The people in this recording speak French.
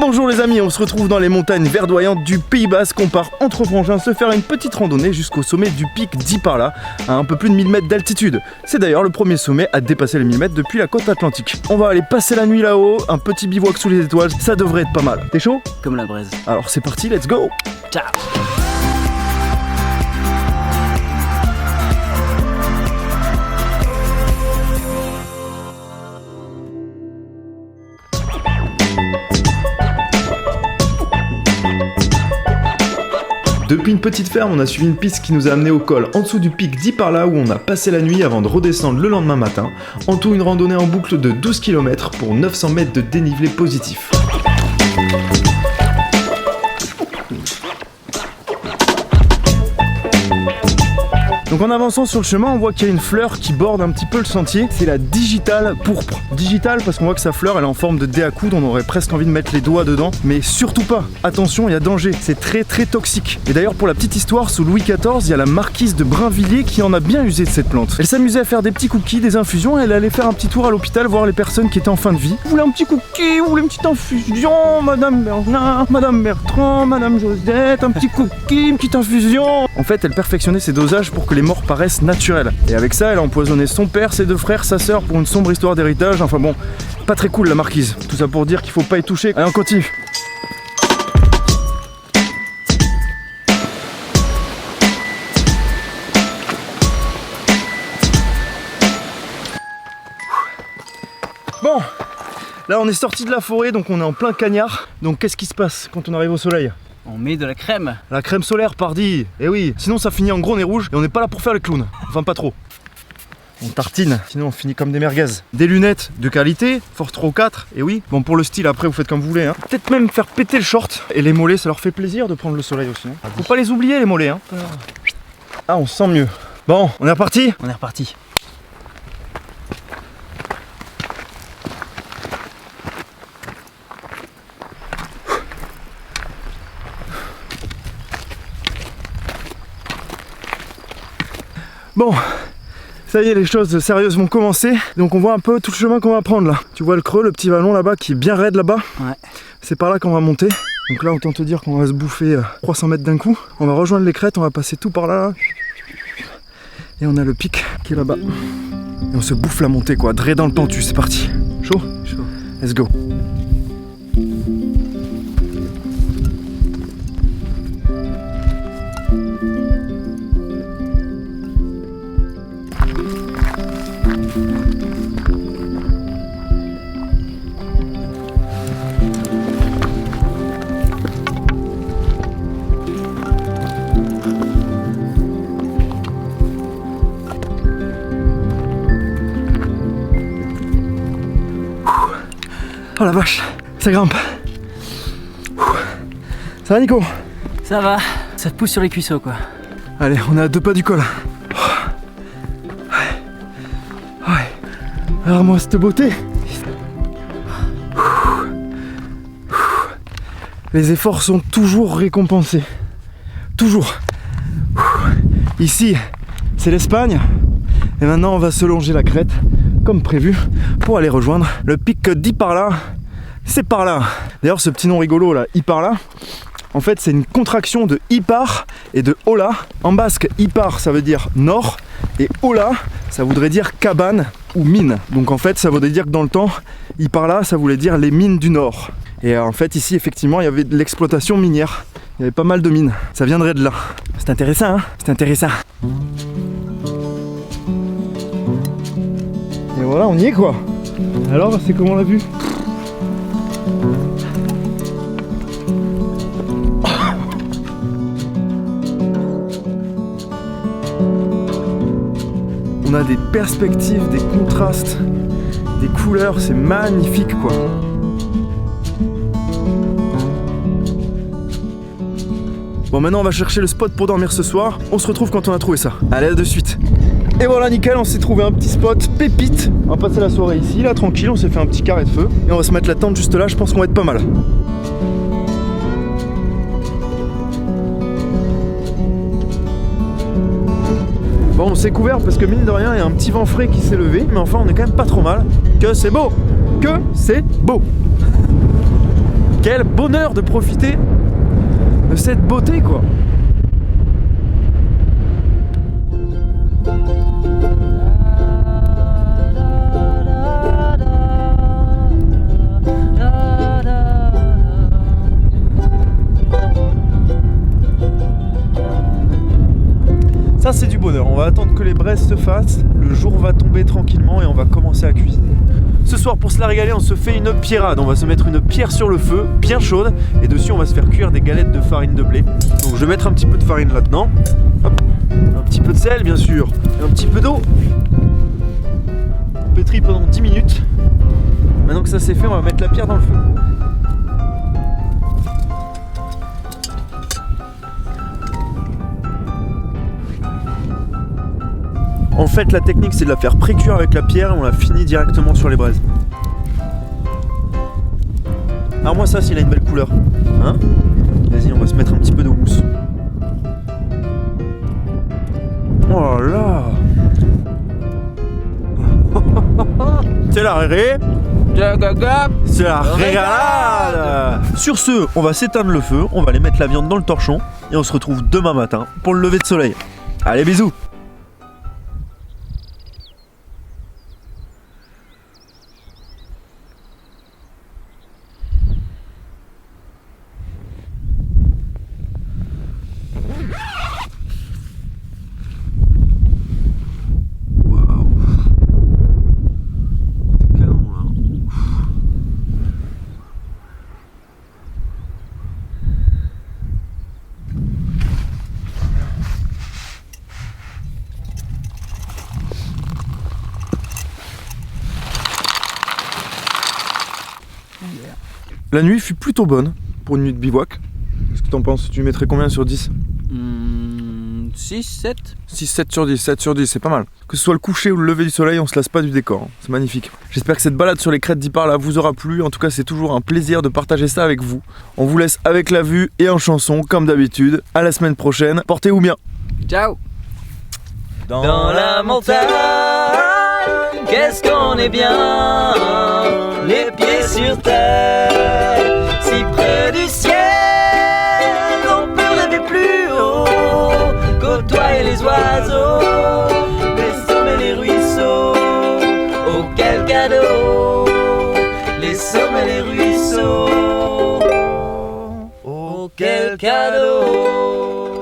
Bonjour les amis, on se retrouve dans les montagnes verdoyantes du Pays Basque. On part entre frangins se faire une petite randonnée jusqu'au sommet du pic d'Iparla, à un peu plus de 1000 mètres d'altitude. C'est d'ailleurs le premier sommet à dépasser les 1000 mètres depuis la côte atlantique. On va aller passer la nuit là-haut, un petit bivouac sous les étoiles, ça devrait être pas mal. T'es chaud? Comme la braise. Alors c'est parti, let's go! Ciao! Depuis une petite ferme, on a suivi une piste qui nous a amené au col en dessous du pic d'Iparla où on a passé la nuit avant de redescendre le lendemain matin. En tout, une randonnée en boucle de 12 km pour 900 mètres de dénivelé positif. Donc en avançant sur le chemin, on voit qu'il y a une fleur qui borde un petit peu le sentier. C'est la digitale pourpre. Digitale parce qu'on voit que sa fleur elle est en forme de dé à coudre, on aurait presque envie de mettre les doigts dedans. Mais surtout pas, attention, il y a danger, c'est très toxique. Et d'ailleurs pour la petite histoire, sous Louis XIV, il y a la marquise de Brinvilliers qui en a bien usé de cette plante. Elle s'amusait à faire des petits cookies, des infusions, et elle allait faire un petit tour à l'hôpital voir les personnes qui étaient en fin de vie. Vous voulez un petit cookie, vous voulez une petite infusion, Madame Bernard, Madame Bertrand, Madame Josette, un petit cookie, une petite infusion. En fait, elle perfectionnait ses dosages pour que les morts paraissent naturelles. Et avec ça, elle a empoisonné son père, ses deux frères, sa sœur pour une sombre histoire d'héritage. Enfin bon, pas très cool la marquise. Tout ça pour dire qu'il faut pas y toucher. Allez, on continue. Bon, là on est sorti de la forêt, donc on est en plein cagnard. Donc qu'est-ce qui se passe quand on arrive au soleil? On met de la crème. La crème solaire, pardi. Eh oui, sinon ça finit en gros nez rouge et on n'est pas là pour faire le clown. Enfin pas trop. On tartine, sinon on finit comme des merguez. Des lunettes de qualité, Force 3 ou 4, et oui. Bon pour le style après vous faites comme vous voulez. Hein. Peut-être même faire péter le short. Et les mollets, ça leur fait plaisir de prendre le soleil aussi. Hein. Faut pas les oublier les mollets. Hein. Ah on se sent mieux. Bon, on est reparti? On est reparti. Bon, ça y est, les choses sérieuses vont commencer. Donc on voit un peu tout le chemin qu'on va prendre là. Tu vois le creux, le petit vallon là-bas qui est bien raide là-bas. Ouais. C'est par là qu'on va monter. Donc là, autant te dire qu'on va se bouffer 300 mètres d'un coup. On va rejoindre les crêtes, on va passer tout par là. Et on a le pic qui est là-bas. Et on se bouffe la montée quoi, dré dans le pentu, c'est parti. Chaud? Chaud. Let's go. Oh la vache, ça grimpe. Ça va Nico? Ça va, ça pousse sur les cuisseaux quoi. Allez, on est à 2 pas du col. Ouais. Alors moi cette beauté. Les efforts sont toujours récompensés. Toujours. Ici, c'est l'Espagne. Et maintenant on va se longer la crête comme prévu pour aller rejoindre le pic d'Iparla. C'est par là. D'ailleurs ce petit nom rigolo là, Iparla, en fait c'est une contraction de Ipar et de Ola. En basque, Ipar ça veut dire nord et Ola ça voudrait dire cabane ou mine. Donc en fait ça voudrait dire que dans le temps, Iparla ça voulait dire les mines du nord. Et en fait ici effectivement il y avait de l'exploitation minière. Il y avait pas mal de mines. Ça viendrait de là. C'est intéressant hein? C'est intéressant. Et voilà, on y est quoi. Alors, c'est comment on l'a vu? On a des perspectives, des contrastes, des couleurs, c'est magnifique quoi. Bon, maintenant on va chercher le spot pour dormir ce soir. On se retrouve quand on a trouvé ça. Allez, à de suite. Et voilà, nickel, on s'est trouvé un petit spot pépite. On va passer la soirée ici, là, tranquille, on s'est fait un petit carré de feu. Et on va se mettre la tente juste là, je pense qu'on va être pas mal. Bon, on s'est couvert parce que mine de rien, il y a un petit vent frais qui s'est levé. Mais enfin, on est quand même pas trop mal. Que c'est beau! Que c'est beau! Quel bonheur de profiter de cette beauté quoi. Ça c'est du bonheur, on va attendre que les braises se fassent, le jour va tomber tranquillement et on va commencer à cuisiner. Ce soir pour se la régaler on se fait une pierrade, on va se mettre une pierre sur le feu, bien chaude, et dessus on va se faire cuire des galettes de farine de blé. Donc je vais mettre un petit peu de farine là-dedans, hop, un petit peu de sel bien sûr, et un petit peu d'eau. On pétrit pendant 10 minutes. Maintenant que ça c'est fait on va mettre la pierre dans le feu. En fait, la technique, c'est de la faire pré-cuire avec la pierre et on la finit directement sur les braises. Alors moi, ça, s'il a une belle couleur. Hein? Vas-y, on va se mettre un petit peu de mousse. Oh là là. C'est la réré. C'est la régalade. Sur ce, on va s'éteindre le feu, on va aller mettre la viande dans le torchon et on se retrouve demain matin pour le lever de soleil. Allez, bisous. La nuit fut plutôt bonne pour une nuit de bivouac. Qu'est-ce que t'en penses? Tu mettrais combien sur 10? 6, 7. 6, 7 sur 10, 7 sur 10, c'est pas mal. Que ce soit le coucher ou le lever du soleil, on se lasse pas du décor, c'est magnifique. J'espère que cette balade sur les crêtes d'Ypar vous aura plu, en tout cas c'est toujours un plaisir de partager ça avec vous. On vous laisse avec la vue et en chanson, comme d'habitude. À la semaine prochaine, portez-vous bien. Ciao. Dans la montagne, qu'est-ce qu'on est bien, les pieds sur terre, si près du ciel, on peut rêver plus haut, côtoyer les oiseaux, les sommets, les ruisseaux, oh quel cadeau, les sommets, les ruisseaux, oh quel cadeau.